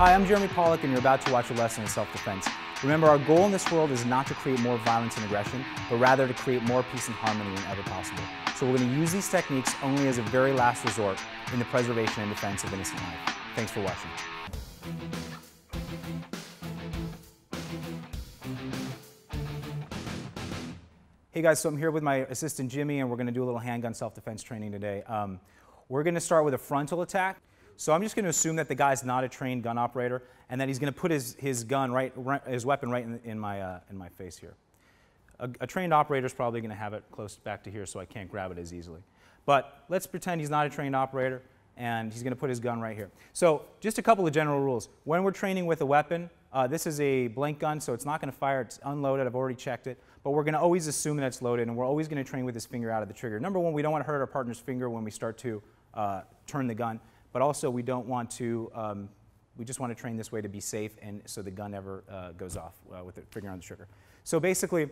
Hi, I'm Jeremy Pollack, and you're about to watch a lesson in self-defense. Remember, our goal in this world is not to create more violence and aggression, but rather to create more peace and harmony whenever possible. So we're going to use these techniques only as a very last resort in the preservation and defense of innocent life. Thanks for watching. Hey guys, so I'm here with my assistant Jimmy, and we're going to do a little handgun self-defense training today. We're going to start with a frontal attack. So I'm just going to assume that the guy's not a trained gun operator, and that he's going to put his weapon right in my face here. A trained operator is probably going to have it close back to here, so I can't grab it as easily. But let's pretend he's not a trained operator, and he's going to put his gun right here. So just a couple of general rules. When we're training with a weapon, this is a blank gun, so it's not going to fire. It's unloaded. I've already checked it. But we're going to always assume that it's loaded, and we're always going to train with his finger out of the trigger. Number one, we don't want to hurt our partner's finger when we start to turn the gun. But also, we don't want to, we just want to train this way to be safe and so the gun never goes off with the finger on the trigger. So basically,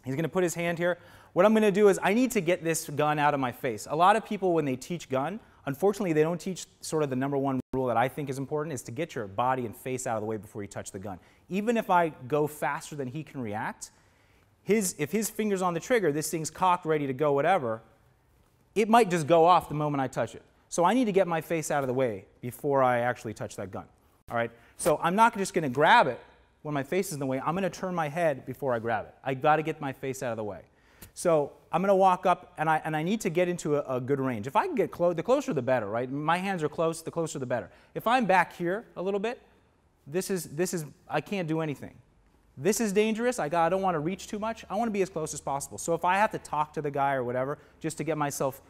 he's going to put his hand here. What I'm going to do is I need to get this gun out of my face. A lot of people, when they teach gun, unfortunately, they don't teach sort of the number one rule that I think is important, is to get your body and face out of the way before you touch the gun. Even if I go faster than he can react, if his finger's on the trigger, this thing's cocked, ready to go, whatever, it might just go off the moment I touch it. So I need to get my face out of the way before I actually touch that gun. All right? So I'm not just going to grab it when my face is in the way. I'm going to turn my head before I grab it. I've got to get my face out of the way. So I'm going to walk up, and I need to get into a good range. If I can get close, the closer the better, right? My hands are close, the closer the better. If I'm back here a little bit, I can't do anything. This is dangerous. I don't want to reach too much. I want to be as close as possible. So if I have to talk to the guy or whatever, just to get myself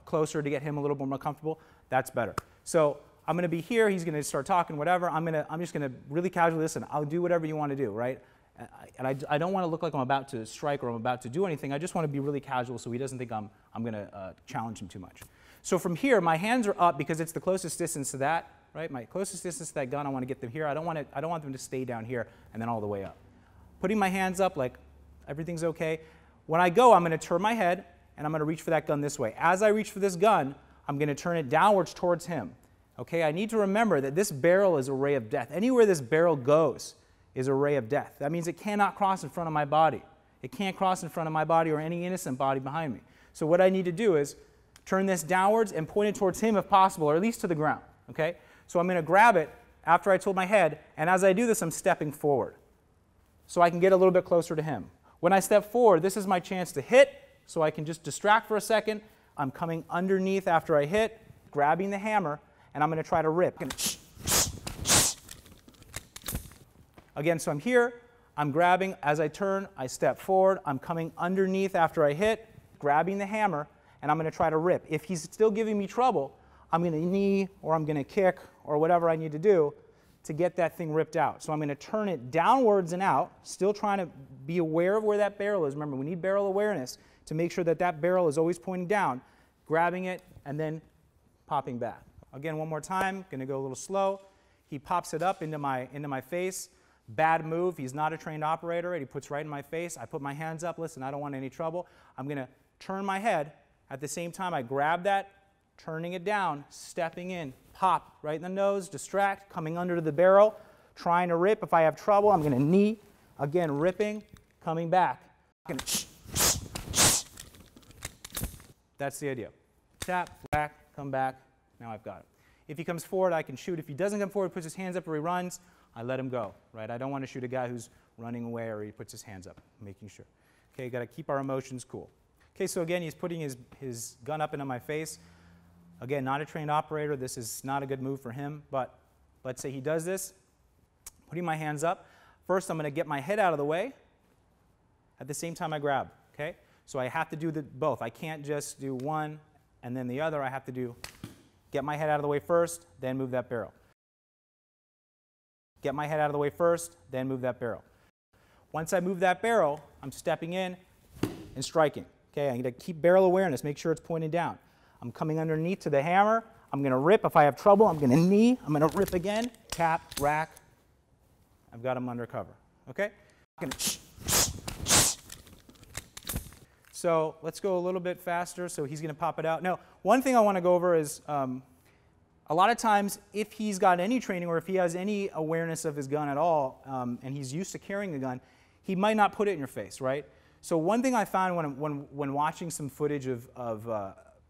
closer, to get him a little more comfortable, that's better. So I'm going to be here. He's going to start talking, whatever. I'm just going to really casually listen. I'll do whatever you want to do, right? And I don't want to look like I'm about to strike or I'm about to do anything. I just want to be really casual so he doesn't think I'm going to challenge him too much. So from here, my hands are up because it's the closest distance to that, right? My closest distance to that gun, I want to get them here. I don't want them to stay down here and then all the way up. Putting my hands up like everything's okay. When I go, I'm going to turn my head, and I'm going to reach for that gun this way. As I reach for this gun, I'm going to turn it downwards towards him. Okay, I need to remember that this barrel is a ray of death. Anywhere this barrel goes is a ray of death. That means it cannot cross in front of my body. It can't cross in front of my body or any innocent body behind me. So what I need to do is turn this downwards and point it towards him if possible, or at least to the ground. Okay, so I'm going to grab it after I tilt my head, and as I do this, I'm stepping forward so I can get a little bit closer to him. When I step forward, this is my chance to hit, so I can just distract for a second. I'm coming underneath after I hit, grabbing the hammer, and I'm going to try to rip. Again, so I'm here, I'm grabbing. As I turn, I step forward. I'm coming underneath after I hit, grabbing the hammer, and I'm going to try to rip. If he's still giving me trouble, I'm going to knee or I'm going to kick or whatever I need to do to get that thing ripped out. So I'm going to turn it downwards and out, still trying to be aware of where that barrel is. Remember, we need barrel awareness to make sure that that barrel is always pointing down, grabbing it, and then popping back. Again, one more time, going to go a little slow. He pops it up into my face. Bad move. He's not a trained operator. He puts right in my face. I put my hands up. Listen, I don't want any trouble. I'm going to turn my head. At the same time, I grab that, turning it down, stepping in, pop right in the nose, distract, coming under the barrel, trying to rip. If I have trouble, I'm going to knee. Again, ripping, coming back. That's the idea. Tap, whack, come back. Now I've got it. If he comes forward, I can shoot. If he doesn't come forward, puts his hands up or he runs, I let him go. Right? I don't want to shoot a guy who's running away or he puts his hands up, making sure. Okay, got to keep our emotions cool. Okay, so again, he's putting his gun up into my face. Again, not a trained operator. This is not a good move for him, but let's say he does this. Putting my hands up. First, I'm going to get my head out of the way. At the same time, I grab. Okay? So I have to do both. I can't just do one and then the other. I have to get my head out of the way first, then move that barrel. Get my head out of the way first, then move that barrel. Once I move that barrel, I'm stepping in and striking. Okay, I'm going to keep barrel awareness, make sure it's pointing down. I'm coming underneath to the hammer. I'm going to rip. If I have trouble, I'm going to knee. I'm going to rip again, tap, rack. I've got him under cover. Okay? So let's go a little bit faster. So he's going to pop it out. Now, one thing I want to go over is a a lot of times, if he's got any training or if he has any awareness of his gun at all, and he's used to carrying a gun, he might not put it in your face, right? So one thing I found when watching some footage of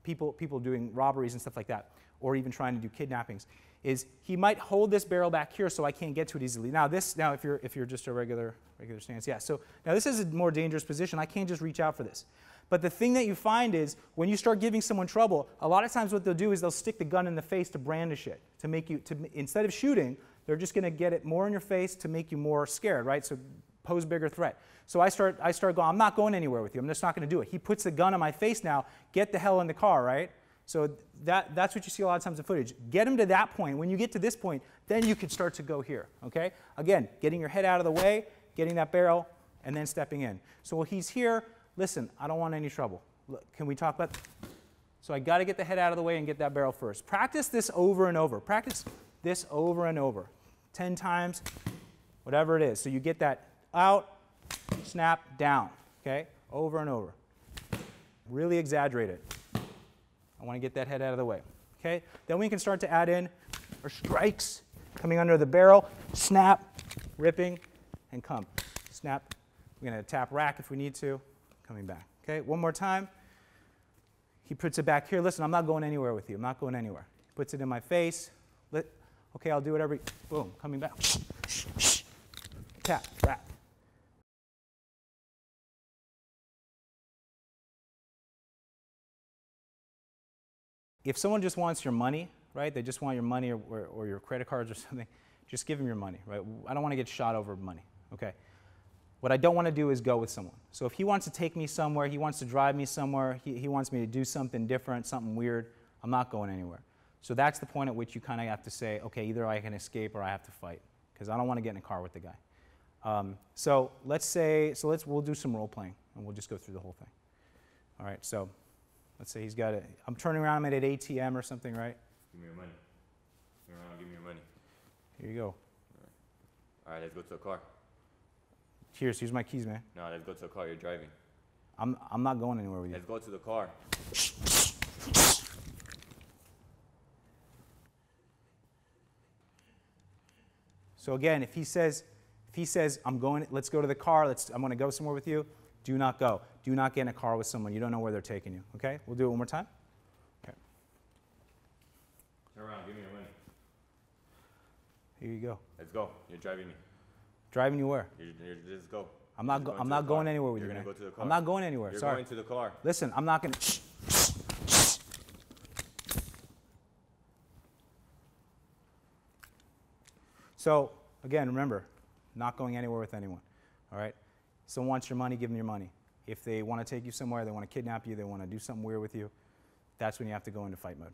people doing robberies and stuff like that, or even trying to do kidnappings, is he might hold this barrel back here so I can't get to it easily. Now if you're just a regular stance, yeah. So now this is a more dangerous position. I can't just reach out for this. But the thing that you find is when you start giving someone trouble, a lot of times what they'll do is they'll stick the gun in the face to brandish it, to make you, instead of shooting, they're just going to get it more in your face to make you more scared, right? So pose bigger threat. So I start going, I'm not going anywhere with you. I'm just not going to do it. He puts the gun on my face now. Get the hell in the car, right? So that's what you see a lot of times in footage. Get him to that point. When you get to this point, then you can start to go here, okay? Again, getting your head out of the way, getting that barrel, and then stepping in. So while he's here, listen, I don't want any trouble. Look, can we talk about? So I got to get the head out of the way and get that barrel first. Practice this over and over. Practice this over and over. 10 times, whatever it is. So you get that out, snap, down, okay? Over and over. Really exaggerate it. I want to get that head out of the way, okay? Then we can start to add in our strikes, coming under the barrel, snap, ripping, and come. Snap. We're going to tap rack if we need to. Coming back. Okay, one more time. He puts it back here. Listen, I'm not going anywhere with you. I'm not going anywhere. He puts it in my face. Okay, I'll do it every. Boom, coming back. Tap, rack. If someone just wants your money, right? They just want your money or your credit cards or something. Just give them your money, right? I don't want to get shot over money. Okay. What I don't want to do is go with someone. So if he wants to take me somewhere, he wants to drive me somewhere, he wants me to do something different, something weird, I'm not going anywhere. So that's the point at which you kind of have to say, okay, either I can escape or I have to fight, because I don't want to get in a car with the guy. So we'll do some role playing, and we'll just go through the whole thing. All right, so let's say he's got it. I'm turning around, I'm at an ATM or something, right? Give me your money. Turn around, give me your money. Here you go. All right, let's go to the car. Here's my keys, man. No, let's go to the car. You're driving. I'm not going anywhere with you. Let's go to the car. So again, if he says I'm going, let's go to the car. I'm going to go somewhere with you. Do not go. Do not get in a car with someone. You don't know where they're taking you. Okay? We'll do it one more time. Okay. Turn around. Give me your money. Here you go. Let's go. You're driving me. Driving you where? Just go. I'm not going anywhere with you. You're going to go to the car. I'm not going anywhere. You're Sorry. going to the car. Listen, I'm not going to. So again, remember, not going anywhere with anyone. All right? Someone wants your money, give them your money. If they want to take you somewhere, they want to kidnap you, they want to do something weird with you, that's when you have to go into fight mode.